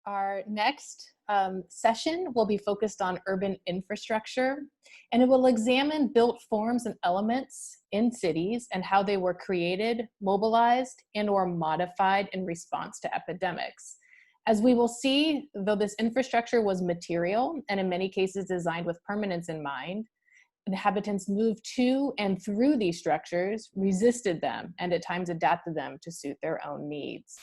Our next session will be focused on urban infrastructure, and it will examine built forms and elements in cities and how they were created, mobilized, and/or modified in response to epidemics. As we will see, though this infrastructure was material and in many cases designed with permanence in mind, inhabitants moved to and through these structures, resisted them, and at times adapted them to suit their own needs.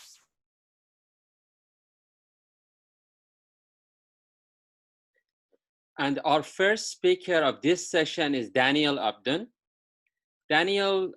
And our first speaker of this session is Danielle Abdon. Danielle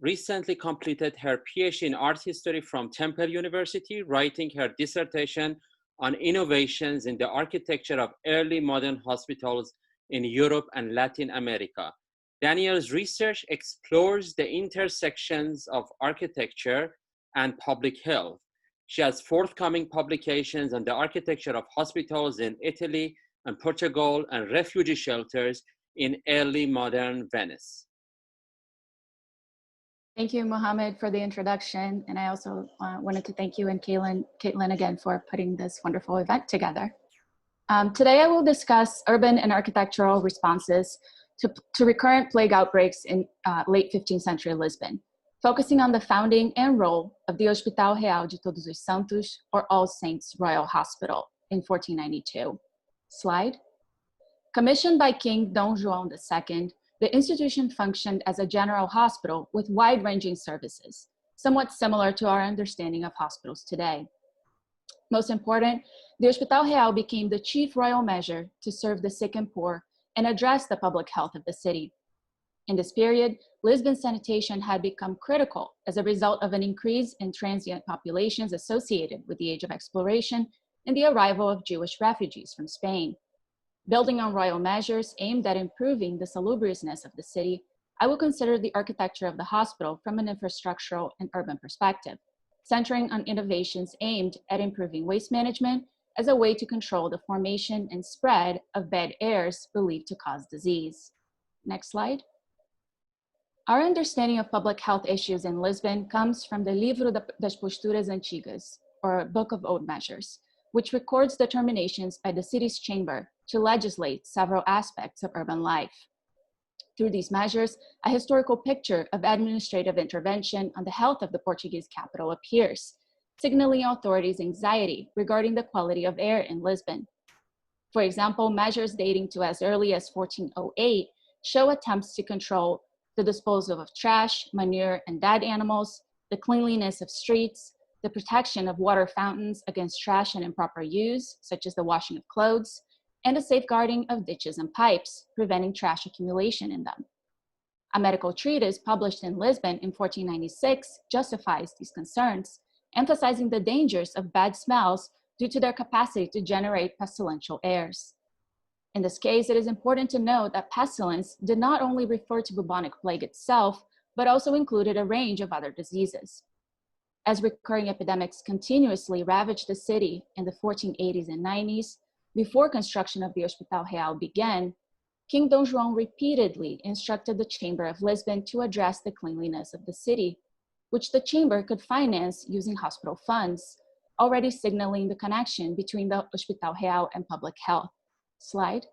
recently completed her PhD in art history from Temple University, writing her dissertation on innovations in the architecture of early modern hospitals in Europe and Latin America. Danielle's research explores the intersections of architecture and public health. She has forthcoming publications on the architecture of hospitals in Italy and Portugal and refugee shelters in early modern Venice. Thank you, Mohammed, for the introduction. And I also wanted to thank you and Caitlin again for putting this wonderful event together. Today I will discuss urban and architectural responses to recurrent plague outbreaks in late 15th century Lisbon, focusing on the founding and role of the Hospital Real de Todos os Santos, or All Saints Royal Hospital, in 1492. Slide. Commissioned by King Dom João II, the institution functioned as a general hospital with wide-ranging services, somewhat similar to our understanding of hospitals today. Most important, the Hospital Real became the chief royal measure to serve the sick and poor and address the public health of the city. In this period, Lisbon's sanitation had become critical as a result of an increase in transient populations associated with the age of exploration and the arrival of Jewish refugees from Spain. Building on royal measures aimed at improving the salubriousness of the city, I will consider the architecture of the hospital from an infrastructural and urban perspective, centering on innovations aimed at improving waste management as a way to control the formation and spread of bad airs believed to cause disease. Next slide. Our understanding of public health issues in Lisbon comes from the Livro das Posturas Antigas, or Book of Old Measures, which records determinations by the city's chamber to legislate several aspects of urban life. Through these measures, a historical picture of administrative intervention on the health of the Portuguese capital appears, signaling authorities' anxiety regarding the quality of air in Lisbon. For example, measures dating to as early as 1408 show attempts to control the disposal of trash, manure, and dead animals, the cleanliness of streets, the protection of water fountains against trash and improper use, such as the washing of clothes, and the safeguarding of ditches and pipes, preventing trash accumulation in them. A medical treatise published in Lisbon in 1496 justifies these concerns, emphasizing the dangers of bad smells due to their capacity to generate pestilential airs. In this case, it is important to note that pestilence did not only refer to bubonic plague itself, but also included a range of other diseases. As recurring epidemics continuously ravaged the city in the 1480s and 90s, before construction of the Hospital Real began, King Dom João repeatedly instructed the Chamber of Lisbon to address the cleanliness of the city, which the Chamber could finance using hospital funds, already signaling the connection between the Hospital Real and public health. Slide.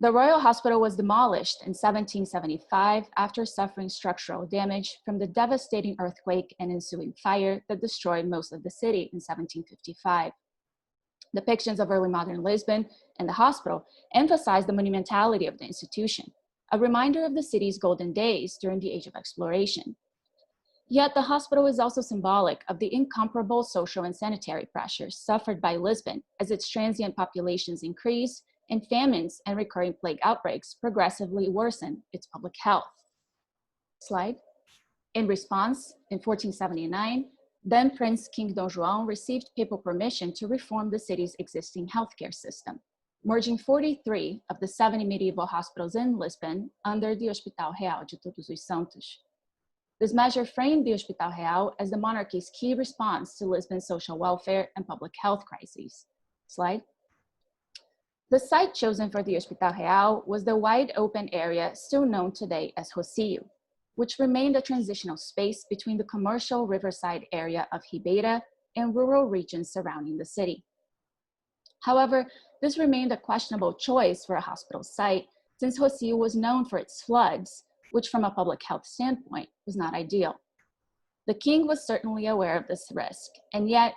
The Royal Hospital was demolished in 1775 after suffering structural damage from the devastating earthquake and ensuing fire that destroyed most of the city in 1755. Depictions of early modern Lisbon and the hospital emphasize the monumentality of the institution, a reminder of the city's golden days during the age of exploration. Yet the hospital is also symbolic of the incomparable social and sanitary pressures suffered by Lisbon as its transient populations increase and famines and recurring plague outbreaks progressively worsen its public health. Slide. In response, in 1479, then Prince King Dom João received papal permission to reform the city's existing healthcare system, merging 43 of the 70 medieval hospitals in Lisbon under the Hospital Real de Todos os Santos. This measure framed the Hospital Real as the monarchy's key response to Lisbon's social welfare and public health crises. Slide. The site chosen for the Hospital Real was the wide open area still known today as Rocio, which remained a transitional space between the commercial riverside area of Ribeira and rural regions surrounding the city. However, this remained a questionable choice for a hospital site since Rocio was known for its floods, which from a public health standpoint was not ideal. The king was certainly aware of this risk, and yet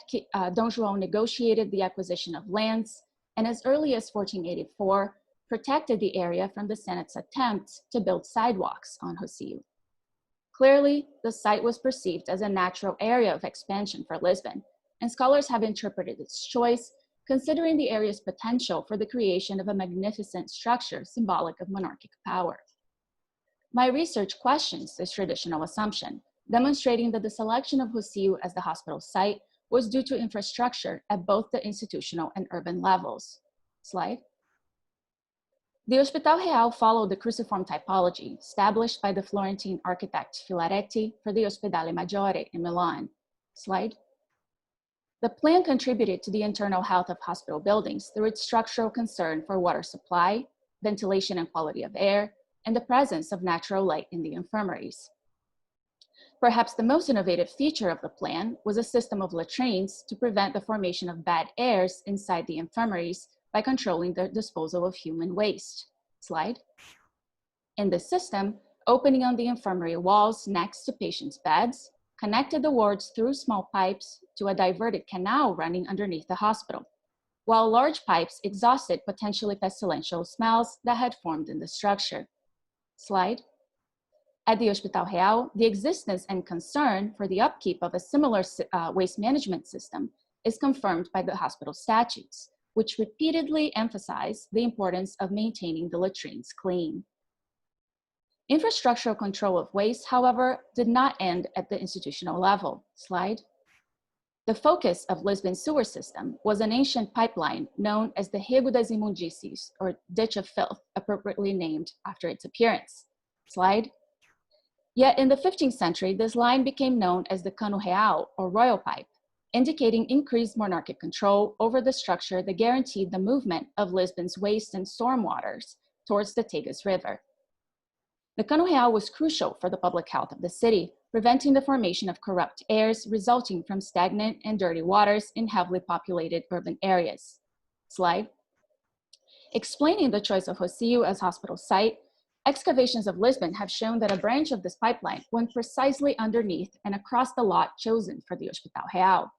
Don Juan negotiated the acquisition of lands, and as early as 1484, protected the area from the Senate's attempt to build sidewalks on Rocio. Clearly, the site was perceived as a natural area of expansion for Lisbon, and scholars have interpreted its choice considering the area's potential for the creation of a magnificent structure symbolic of monarchic power. My research questions this traditional assumption, demonstrating that the selection of Rocio as the hospital site was due to infrastructure at both the institutional and urban levels. Slide. The Hospital Real followed the cruciform typology established by the Florentine architect Filaretti for the Ospedale Maggiore in Milan. Slide. The plan contributed to the internal health of hospital buildings through its structural concern for water supply, ventilation and quality of air, and the presence of natural light in the infirmaries. Perhaps the most innovative feature of the plan was a system of latrines to prevent the formation of bad airs inside the infirmaries by controlling the disposal of human waste. Slide. In this system, opening on the infirmary walls next to patients' beds connected the wards through small pipes to a diverted canal running underneath the hospital, while large pipes exhausted potentially pestilential smells that had formed in the structure. Slide. At the Hospital Real, the existence and concern for the upkeep of a similar waste management system is confirmed by the hospital statutes, which repeatedly emphasize the importance of maintaining the latrines clean. Infrastructural control of waste, however, did not end at the institutional level. Slide. The focus of Lisbon's sewer system was an ancient pipeline known as the Rego das Imundícies, or Ditch of Filth, appropriately named after its appearance. Slide. Yet in the 15th century, this line became known as the Cano Real, or royal pipe, indicating increased monarchic control over the structure that guaranteed the movement of Lisbon's waste and storm waters towards the Tagus River. The Cano Real was crucial for the public health of the city, preventing the formation of corrupt airs resulting from stagnant and dirty waters in heavily populated urban areas. Slide. Explaining the choice of Rocio as hospital site, excavations of Lisbon have shown that a branch of this pipeline went precisely underneath and across the lot chosen for the Hospital Real.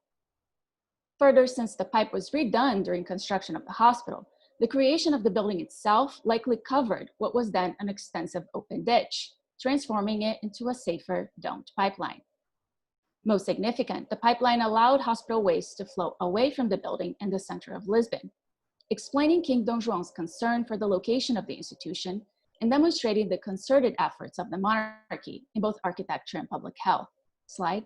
Further, since the pipe was redone during construction of the hospital, the creation of the building itself likely covered what was then an extensive open ditch, transforming it into a safer domed pipeline. Most significant, the pipeline allowed hospital waste to flow away from the building in the center of Lisbon, explaining King Don Juan's concern for the location of the institution and demonstrating the concerted efforts of the monarchy in both architecture and public health. Slide.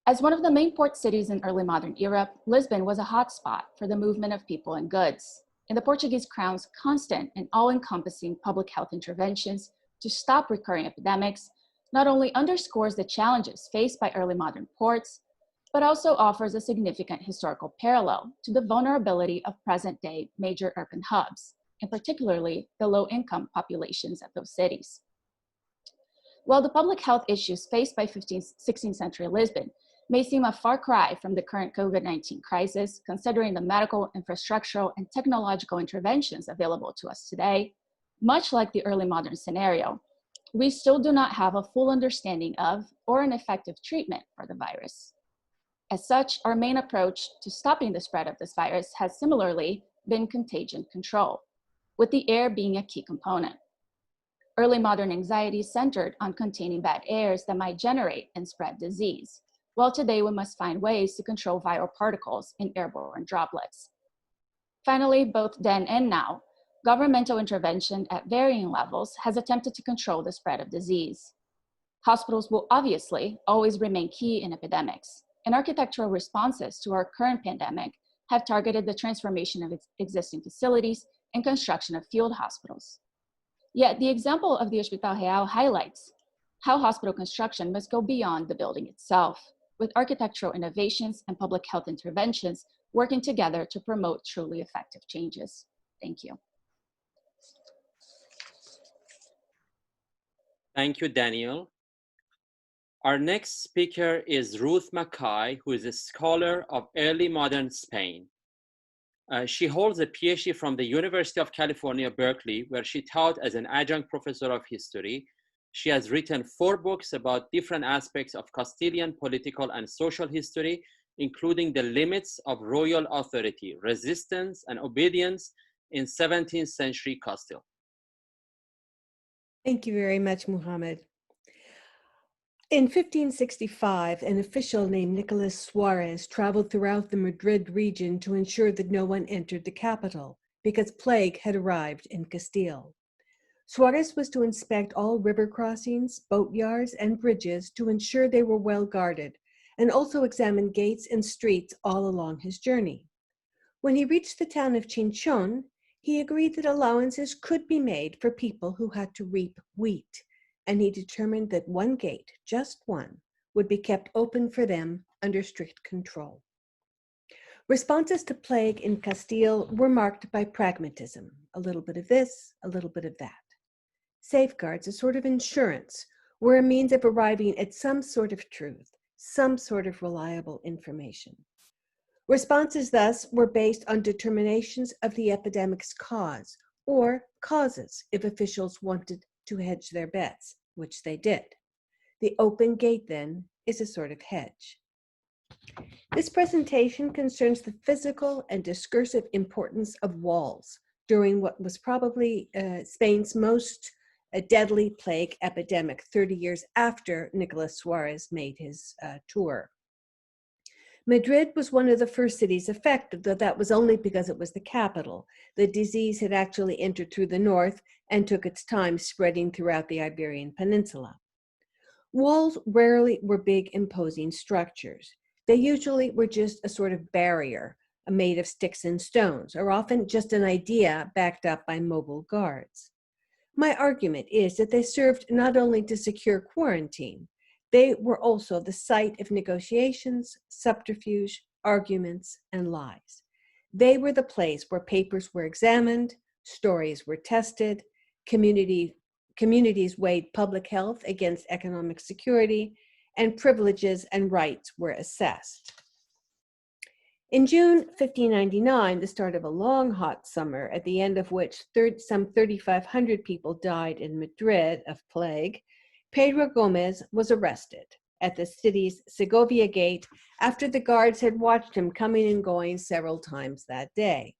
As one of the main port cities in early modern Europe, Lisbon was a hotspot for the movement of people and goods, and the Portuguese crown's constant and all-encompassing public health interventions to stop recurring epidemics not only underscores the challenges faced by early modern ports, but also offers a significant historical parallel to the vulnerability of present-day major urban hubs, and particularly the low-income populations of those cities. While the public health issues faced by 16th century Lisbon may seem a far cry from the current COVID-19 crisis, considering the medical, infrastructural, and technological interventions available to us today, much like the early modern scenario, we still do not have a full understanding of or an effective treatment for the virus. As such, our main approach to stopping the spread of this virus has similarly been contagion control, with the air being a key component. Early modern anxiety centered on containing bad airs that might generate and spread disease, while today we must find ways to control viral particles in airborne droplets. Finally, both then and now, governmental intervention at varying levels has attempted to control the spread of disease. Hospitals will obviously always remain key in epidemics, and architectural responses to our current pandemic have targeted the transformation of existing facilities and construction of field hospitals. Yet the example of the Hospital Real highlights how hospital construction must go beyond the building itself, with architectural innovations and public health interventions working together to promote truly effective changes. Thank you. Thank you, Danielle. Our next speaker is Ruth MacKay, who is a scholar of early modern Spain. She holds a PhD from the University of California, Berkeley, where she taught as an adjunct professor of history. She has written 4 books about different aspects of Castilian political and social history, including the limits of royal authority, resistance, and obedience in 17th century Castile. Thank you very much, Muhammad. In 1565, an official named Nicolas Suarez traveled throughout the Madrid region to ensure that no one entered the capital because plague had arrived in Castile. Suarez was to inspect all river crossings, boatyards, and bridges to ensure they were well guarded, and also examine gates and streets all along his journey. When he reached the town of Chinchon, he agreed that allowances could be made for people who had to reap wheat, and he determined that one gate, just one, would be kept open for them under strict control. Responses to plague in Castile were marked by pragmatism, a little bit of this, a little bit of that. Safeguards, a sort of insurance, were a means of arriving at some sort of truth, some sort of reliable information. Responses thus were based on determinations of the epidemic's cause, or causes if officials wanted to hedge their bets, which they did. The open gate, then, is a sort of hedge. This presentation concerns the physical and discursive importance of walls during what was probably Spain's most deadly plague epidemic 30 years after Nicolas Suarez made his tour. Madrid was one of the first cities affected, though that was only because it was the capital. The disease had actually entered through the north and took its time spreading throughout the Iberian Peninsula. Walls rarely were big, imposing structures. They usually were just a sort of barrier made of sticks and stones, or often just an idea backed up by mobile guards. My argument is that they served not only to secure quarantine, they were also the site of negotiations, subterfuge, arguments, and lies. They were the place where papers were examined, stories were tested, communities weighed public health against economic security, and privileges and rights were assessed. In June 1599, the start of a long, hot summer, at the end of which some 3,500 people died in Madrid of plague, Pedro Gomez was arrested at the city's Segovia gate after the guards had watched him coming and going several times that day.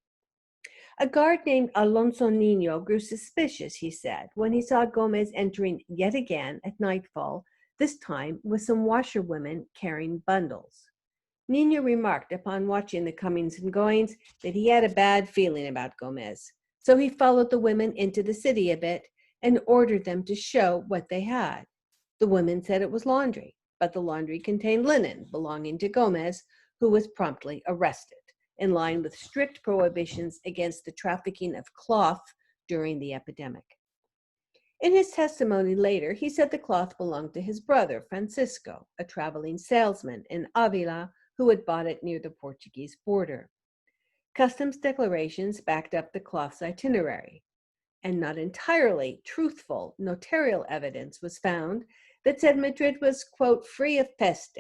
A guard named Alonso Niño grew suspicious, he said, when he saw Gomez entering yet again at nightfall, this time with some washerwomen carrying bundles. Niño remarked upon watching the comings and goings that he had a bad feeling about Gomez, so he followed the women into the city a bit and ordered them to show what they had. The women said it was laundry, but the laundry contained linen belonging to Gomez, who was promptly arrested, in line with strict prohibitions against the trafficking of cloth during the epidemic. In his testimony later, he said the cloth belonged to his brother, Francisco, a traveling salesman in Avila who had bought it near the Portuguese border. Customs declarations backed up the cloth's itinerary, and not entirely truthful notarial evidence was found that said Madrid was, quote, free of peste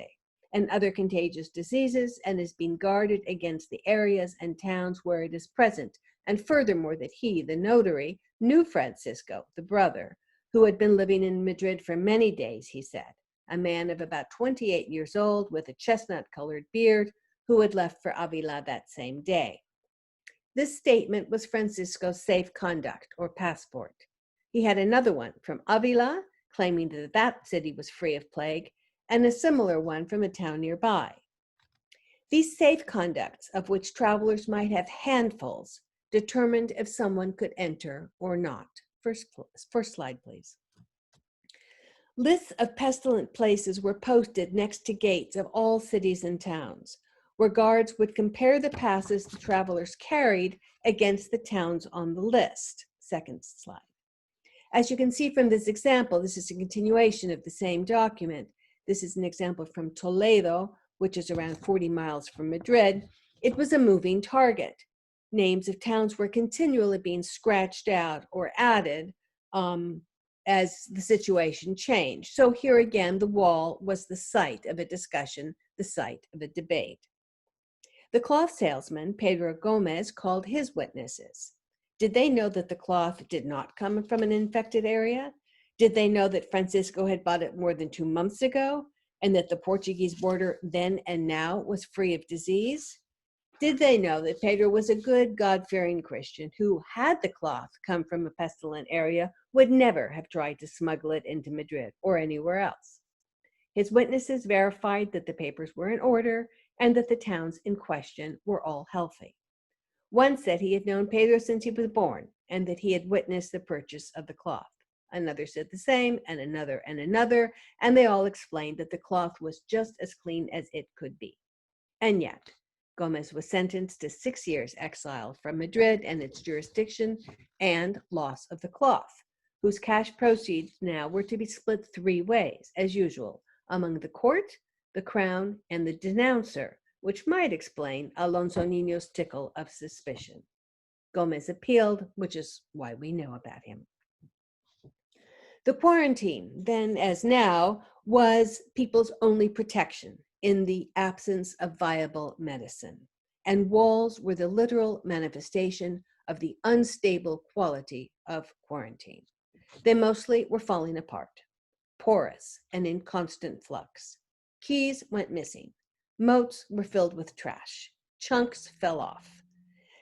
and other contagious diseases and is being guarded against the areas and towns where it is present, and furthermore that he, the notary, knew Francisco, the brother, who had been living in Madrid for many days, he said, a man of about 28 years old with a chestnut-colored beard who had left for Avila that same day. This statement was Francisco's safe conduct or passport. He had another one from Avila, claiming that that city was free of plague, and a similar one from a town nearby. These safe conducts, of which travelers might have handfuls, determined if someone could enter or not. First slide, please. Lists of pestilent places were posted next to gates of all cities and towns, where guards would compare the passes the travelers carried against the towns on the list. Second slide. As you can see from this example, this is a continuation of the same document. This is an example from Toledo, which is around 40 miles from Madrid. It was a moving target. Names of towns were continually being scratched out or added as the situation changed. So here again, the wall was the site of a discussion, the site of a debate. The cloth salesman, Pedro Gomez, called his witnesses. Did they know that the cloth did not come from an infected area? Did they know that Francisco had bought it more than 2 months ago and that the Portuguese border then and now was free of disease? Did they know that Pedro was a good, God-fearing Christian who, had the cloth come from a pestilent area, would never have tried to smuggle it into Madrid or anywhere else? His witnesses verified that the papers were in order and that the towns in question were all healthy. One said he had known Pedro since he was born and that he had witnessed the purchase of the cloth. Another said the same, and another, and they all explained that the cloth was just as clean as it could be. And yet, Gomez was sentenced to 6 years exile from Madrid and its jurisdiction and loss of the cloth, whose cash proceeds now were to be split 3 ways, as usual, among the court, the crown, and the denouncer, which might explain Alonso Niño's tickle of suspicion. Gomez appealed, which is why we know about him. The quarantine, then as now, was people's only protection in the absence of viable medicine, and walls were the literal manifestation of the unstable quality of quarantine. They mostly were falling apart, porous and in constant flux. Keys went missing. Moats were filled with trash. Chunks fell off.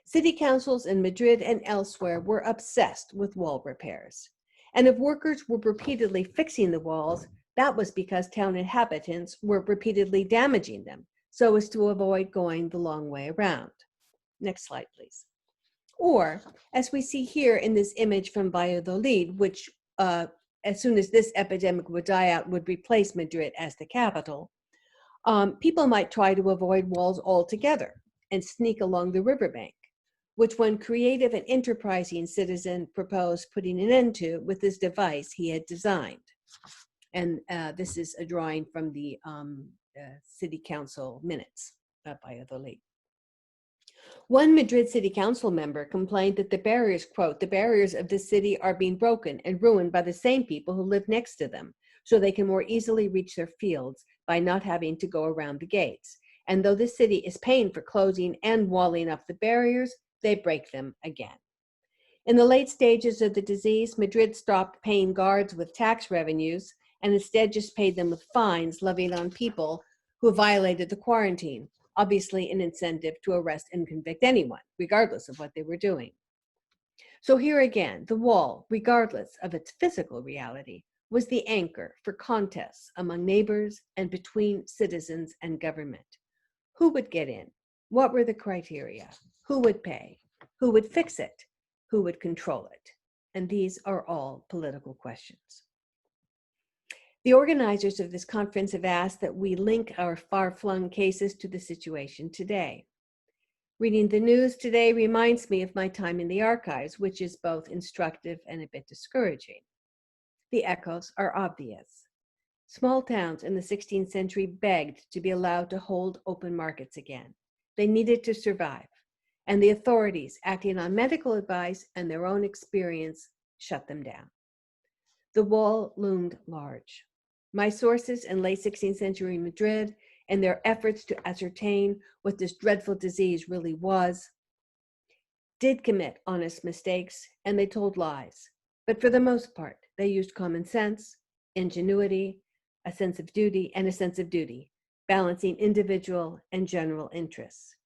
City councils in Madrid and elsewhere were obsessed with wall repairs. And if workers were repeatedly fixing the walls, that was because town inhabitants were repeatedly damaging them so as to avoid going the long way around. Next slide, please. Or, as we see here in this image from Valladolid, which as soon as this epidemic would die out, would replace Madrid as the capital, people might try to avoid walls altogether and sneak along the riverbank, which one creative and enterprising citizen proposed putting an end to with this device he had designed. And this is a drawing from the city council minutes of Valladolid. One Madrid city council member complained that the barriers, quote, the barriers of the city are being broken and ruined by the same people who live next to them, so they can more easily reach their fields by not having to go around the gates. And though the city is paying for closing and walling up the barriers, they break them again. In the late stages of the disease, Madrid stopped paying guards with tax revenues and instead just paid them with fines levied on people who violated the quarantine, obviously an incentive to arrest and convict anyone, regardless of what they were doing. So here again, the wall, regardless of its physical reality, was the anchor for contests among neighbors and between citizens and government. Who would get in? What were the criteria? Who would pay? Who would fix it? Who would control it? And these are all political questions. The organizers of this conference have asked that we link our far-flung cases to the situation today. Reading the news today reminds me of my time in the archives, which is both instructive and a bit discouraging. The echoes are obvious. Small towns in the 16th century begged to be allowed to hold open markets again. They needed to survive, and the authorities, acting on medical advice and their own experience, shut them down. The wall loomed large. My sources in late 16th century Madrid and their efforts to ascertain what this dreadful disease really was did commit honest mistakes, and they told lies. But for the most part, they used common sense, ingenuity, a sense of duty, balancing individual and general interests.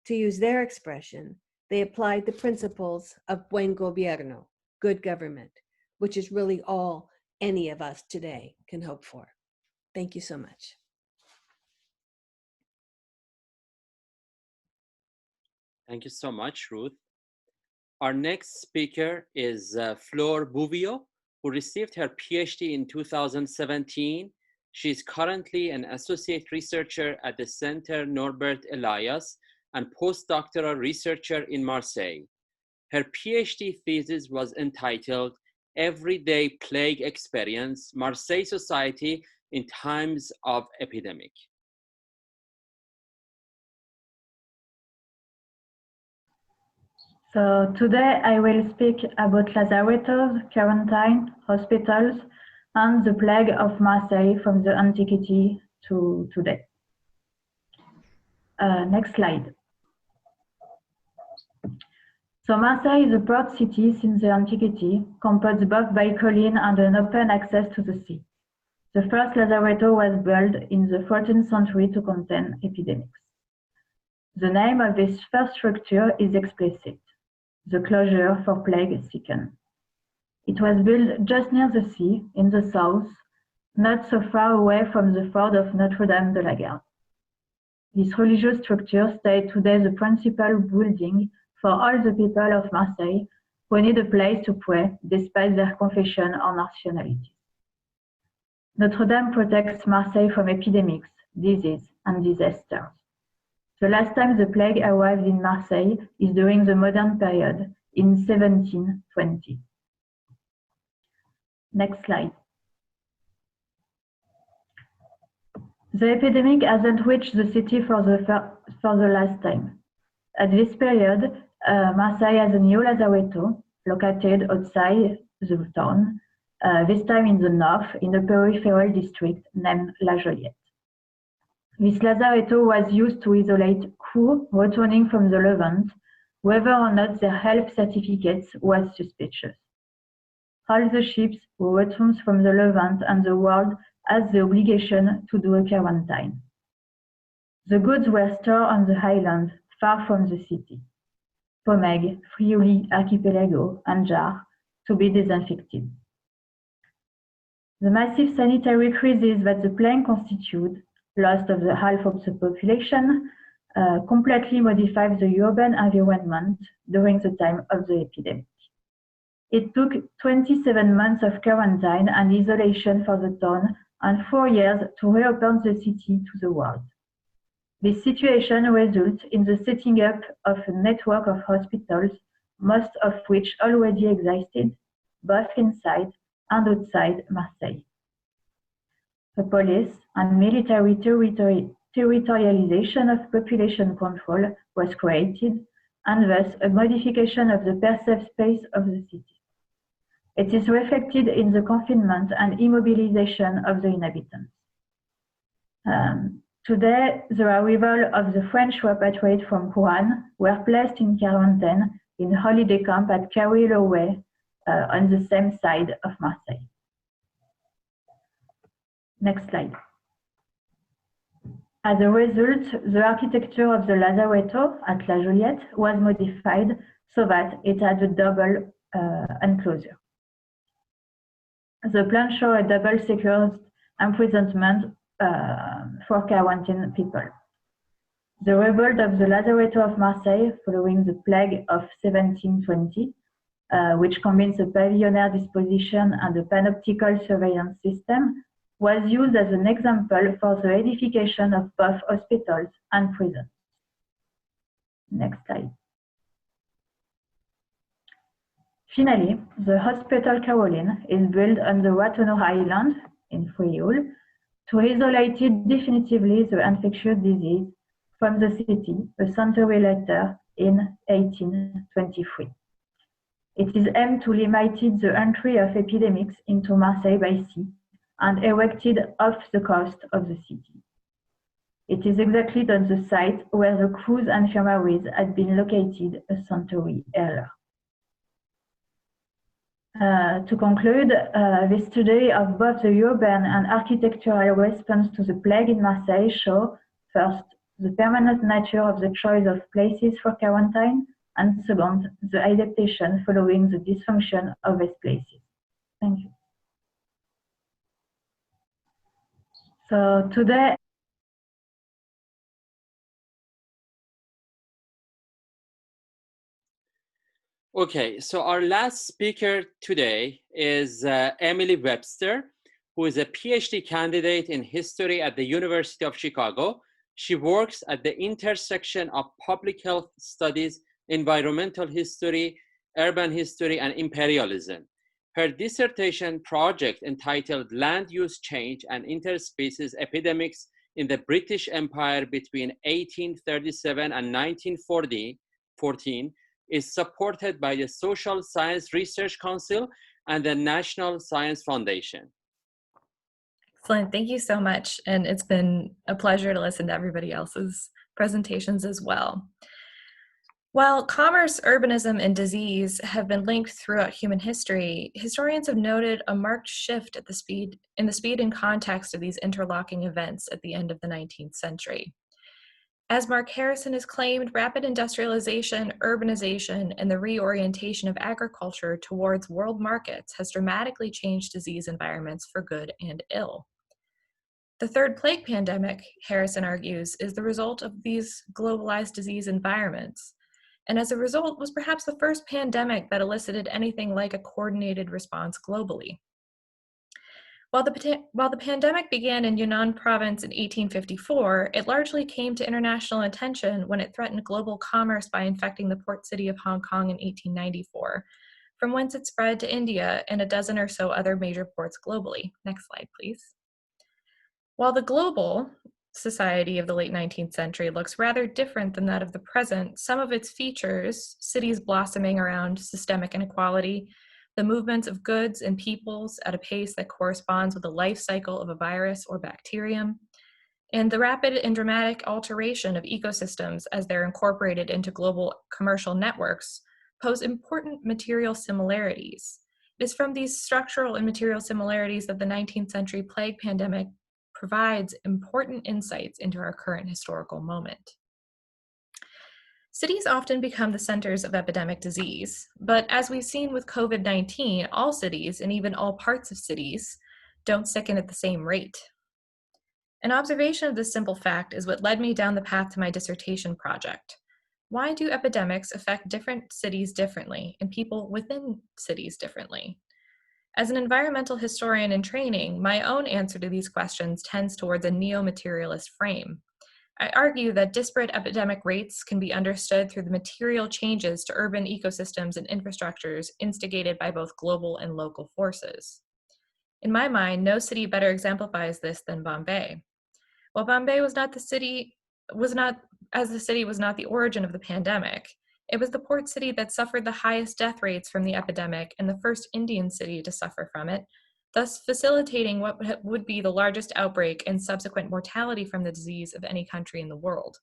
To use their expression, they applied the principles of buen gobierno, good government, which is really all any of us today can hope for. Thank you so much. Thank you so much, Ruth. Our next speaker is Flor Bouvio, who received her PhD in 2017. She is currently an associate researcher at the Center Norbert Elias and postdoctoral researcher in Marseille. Her PhD thesis was entitled Everyday Plague Experience, Marseille Society in Times of Epidemic. So today I will speak about lazarettos, quarantine, hospitals, and the plague of Marseille from the antiquity to today. Next slide. So Marseille is a port city since the antiquity, composed both by colline and an open access to the sea. The first lazaretto was built in the 14th century to contain epidemics. The name of this first structure is explicit, the closure for plague-stricken. It was built just near the sea, in the south, not so far away from the fort of Notre-Dame de la Garde. This religious structure stays today the principal building for all the people of Marseille who need a place to pray despite their confession or nationality. Notre-Dame protects Marseille from epidemics, disease, and disasters. The last time the plague arrived in Marseille is during the modern period in 1720. Next slide. The epidemic hasn't reached the city for the last time. At this period, Marseille has a new lazaretto located outside the town, this time in the north, in a peripheral district named La Joliette. This lazaretto was used to isolate crew returning from the Levant, whether or not their health certificates was suspicious. All the ships who returns from the Levant and the world has the obligation to do a quarantine. The goods were stored on the island, far from the city. Pomeg, Friuli Archipelago, and Jar, to be disinfected. The massive sanitary crisis that the plague constituted, loss of the half of the population, completely modified the urban environment during the time of the epidemic. It took 27 months of quarantine and isolation for the town and 4 years to reopen the city to the world. This situation results in the setting up of a network of hospitals, most of which already existed, both inside and outside Marseille. The police and military territorialization of population control was created, and thus a modification of the perceived space of the city. It is reflected in the confinement and immobilization of the inhabitants. Today, the arrival of the French repatriates from Wuhan were placed in quarantine in a holiday camp at Carry-Loway on the same side of Marseille. Next slide. As a result, the architecture of the lazaretto at La Joliette was modified so that it had a double enclosure. The plan showed a double secured imprisonment for quarantine people. The revolt of the lazaretto of Marseille following the plague of 1720, which combines a pavillionaire disposition and a panoptical surveillance system, was used as an example for the edification of both hospitals and prisons. Next slide. Finally, the Hospital Caroline is built on the Ratonneau Island in Frioul to isolate it definitively the infectious disease from the city a century later in 1823. It is aimed to limit the entry of epidemics into Marseille by sea and erected off the coast of the city. It is exactly on the site where the cruise infirmaries had been located a century earlier. To conclude, this study of both the urban and architectural response to the plague in Marseille show, first, the permanent nature of the choice of places for quarantine, and second, the adaptation following the dysfunction of these places. Thank you. So today, Okay, so our last speaker today is Emily Webster, who is a PhD candidate in history at the University of Chicago. She works at the intersection of public health studies, environmental history, urban history, and imperialism. Her dissertation project entitled Land Use Change and Interspecies Epidemics in the British Empire between 1837 and 1914 is supported by the Social Science Research Council and the National Science Foundation. Excellent, thank you so much. And it's been a pleasure to listen to everybody else's presentations as well. While commerce, urbanism, and disease have been linked throughout human history, historians have noted a marked shift in the speed and context of these interlocking events at the end of the 19th century. As Mark Harrison has claimed, rapid industrialization, urbanization, and the reorientation of agriculture towards world markets has dramatically changed disease environments for good and ill. The third plague pandemic, Harrison argues, is the result of these globalized disease environments, and as a result was perhaps the first pandemic that elicited anything like a coordinated response globally. While the pandemic began in Yunnan province in 1854, it largely came to international attention when it threatened global commerce by infecting the port city of Hong Kong in 1894, from whence it spread to India and a dozen or so other major ports globally. Next slide, please. While the global society of the late 19th century looks rather different than that of the present, some of its features, cities blossoming around systemic inequality, the movements of goods and peoples at a pace that corresponds with the life cycle of a virus or bacterium, and the rapid and dramatic alteration of ecosystems as they're incorporated into global commercial networks, pose important material similarities. It is from these structural and material similarities that the 19th century plague pandemic provides important insights into our current historical moment. Cities often become the centers of epidemic disease, but as we've seen with COVID-19, all cities, and even all parts of cities, don't sicken at the same rate. An observation of this simple fact is what led me down the path to my dissertation project. Why do epidemics affect different cities differently, and people within cities differently? As an environmental historian in training, my own answer to these questions tends towards a neo-materialist frame. I argue that disparate epidemic rates can be understood through the material changes to urban ecosystems and infrastructures instigated by both global and local forces. In my mind, no city better exemplifies this than Bombay. While Bombay was not the origin of the pandemic, it was the port city that suffered the highest death rates from the epidemic and the first Indian city to suffer from it, thus facilitating what would be the largest outbreak and subsequent mortality from the disease of any country in the world.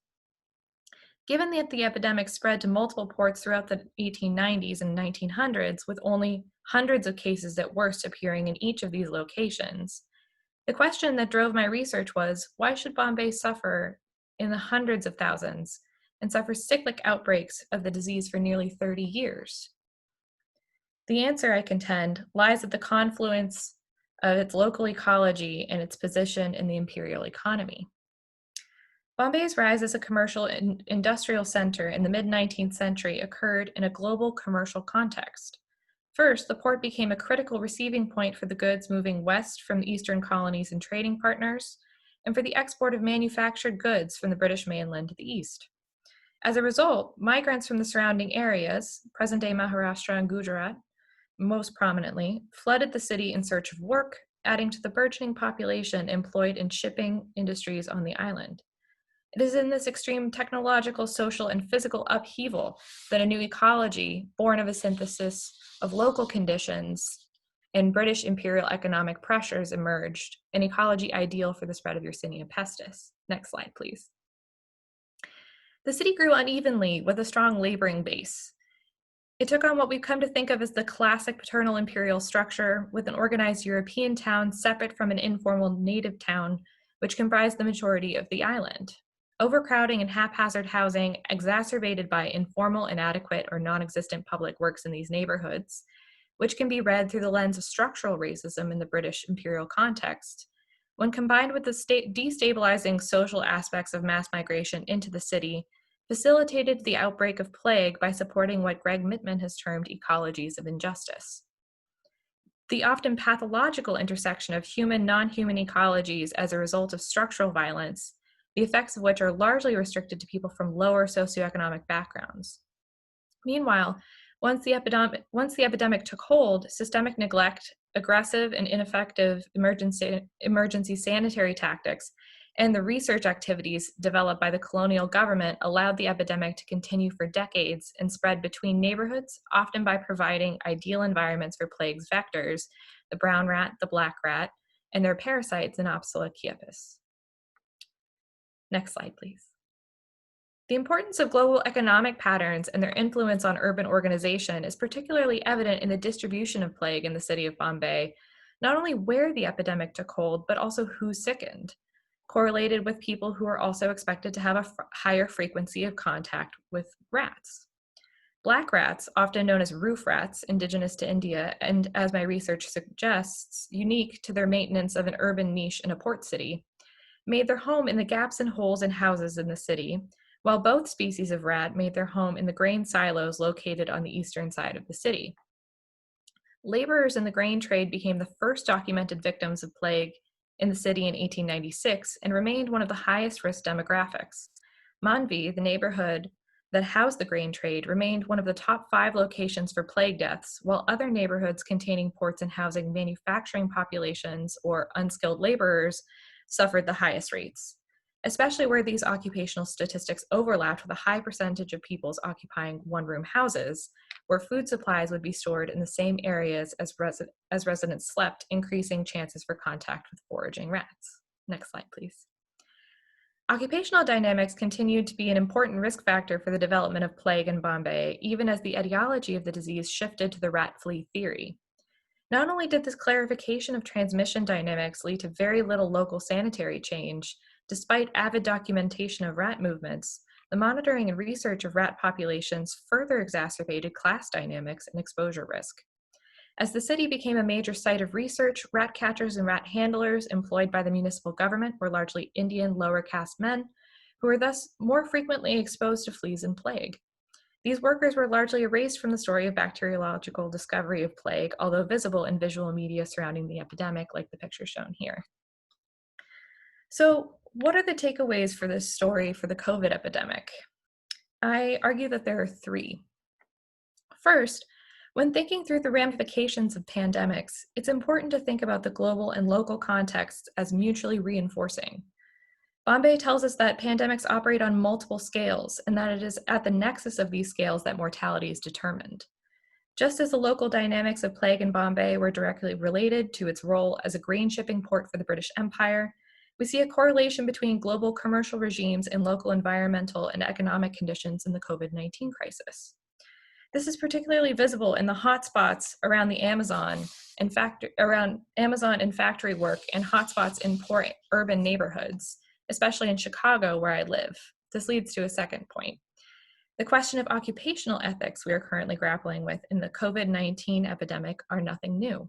Given that the epidemic spread to multiple ports throughout the 1890s and 1900s, with only hundreds of cases at worst appearing in each of these locations, the question that drove my research was, why should Bombay suffer in the hundreds of thousands and suffer cyclic outbreaks of the disease for nearly 30 years? The answer, I contend, lies at the confluence of its local ecology and its position in the imperial economy. Bombay's rise as a commercial and industrial center in the mid-19th century occurred in a global commercial context. First, the port became a critical receiving point for the goods moving west from the eastern colonies and trading partners, and for the export of manufactured goods from the British mainland to the east. As a result, migrants from the surrounding areas, present-day Maharashtra and Gujarat, most prominently, flooded the city in search of work, adding to the burgeoning population employed in shipping industries on the island. It is in this extreme technological, social, and physical upheaval that a new ecology, born of a synthesis of local conditions and British imperial economic pressures, emerged, an ecology ideal for the spread of Yersinia pestis. Next slide, please. The city grew unevenly with a strong laboring base. It took on what we've come to think of as the classic paternal imperial structure, with an organized European town separate from an informal native town, which comprised the majority of the island. Overcrowding and haphazard housing, exacerbated by informal, inadequate, or non-existent public works in these neighborhoods, which can be read through the lens of structural racism in the British imperial context, when combined with the destabilizing social aspects of mass migration into the city, facilitated the outbreak of plague by supporting what Greg Mittman has termed ecologies of injustice. The often pathological intersection of human, non-human ecologies as a result of structural violence, the effects of which are largely restricted to people from lower socioeconomic backgrounds. Meanwhile, once the epidemic took hold, systemic neglect, aggressive and ineffective emergency sanitary tactics, and the research activities developed by the colonial government allowed the epidemic to continue for decades and spread between neighborhoods, often by providing ideal environments for plague's vectors, the brown rat, the black rat, and their parasites, Anopsula chiapis. Next slide, please. The importance of global economic patterns and their influence on urban organization is particularly evident in the distribution of plague in the city of Bombay, not only where the epidemic took hold, but also who sickened, correlated with people who are also expected to have a higher frequency of contact with rats. Black rats, often known as roof rats, indigenous to India, and as my research suggests, unique to their maintenance of an urban niche in a port city, made their home in the gaps and holes in houses in the city, while both species of rat made their home in the grain silos located on the eastern side of the city. Laborers in the grain trade became the first documented victims of plague in the city in 1896 and remained one of the highest risk demographics. Manvi, the neighborhood that housed the grain trade, remained one of the top 5 locations for plague deaths, while other neighborhoods containing ports and housing manufacturing populations or unskilled laborers suffered the highest rates, especially where these occupational statistics overlapped with a high percentage of peoples occupying one-room houses, where food supplies would be stored in the same areas as residents slept, increasing chances for contact with foraging rats. Next slide, please. Occupational dynamics continued to be an important risk factor for the development of plague in Bombay, even as the etiology of the disease shifted to the rat flea theory. Not only did this clarification of transmission dynamics lead to very little local sanitary change, despite avid documentation of rat movements, the monitoring and research of rat populations further exacerbated class dynamics and exposure risk. As the city became a major site of research, rat catchers and rat handlers employed by the municipal government were largely Indian lower caste men, who were thus more frequently exposed to fleas and plague. These workers were largely erased from the story of bacteriological discovery of plague, although visible in visual media surrounding the epidemic, like the picture shown here. So, what are the takeaways for this story for the COVID epidemic? I argue that there are 3. First, when thinking through the ramifications of pandemics, it's important to think about the global and local contexts as mutually reinforcing. Bombay tells us that pandemics operate on multiple scales and that it is at the nexus of these scales that mortality is determined. Just as the local dynamics of plague in Bombay were directly related to its role as a grain shipping port for the British Empire, we see a correlation between global commercial regimes and local environmental and economic conditions in the COVID-19 crisis. This is particularly visible in the hotspots around the Amazon and factory work and hotspots in poor urban neighborhoods, especially in Chicago, where I live. This leads to a second point. The question of occupational ethics we are currently grappling with in the COVID-19 epidemic are nothing new.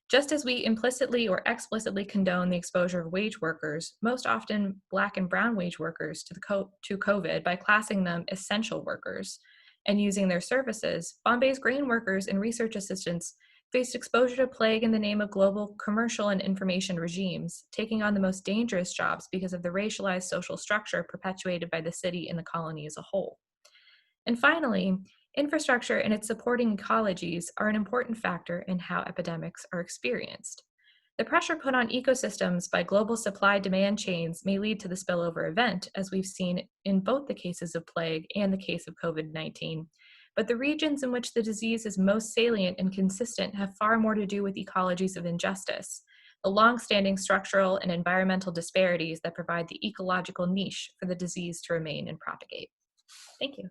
Just as we implicitly or explicitly condone the exposure of wage workers, most often Black and brown wage workers, to COVID by classing them essential workers and using their services, Bombay's grain workers and research assistants faced exposure to plague in the name of global commercial and information regimes, taking on the most dangerous jobs because of the racialized social structure perpetuated by the city and the colony as a whole. And finally, infrastructure and its supporting ecologies are an important factor in how epidemics are experienced. The pressure put on ecosystems by global supply-demand chains may lead to the spillover event, as we've seen in both the cases of plague and the case of COVID-19. But the regions in which the disease is most salient and consistent have far more to do with ecologies of injustice, the long-standing structural and environmental disparities that provide the ecological niche for the disease to remain and propagate. Thank you.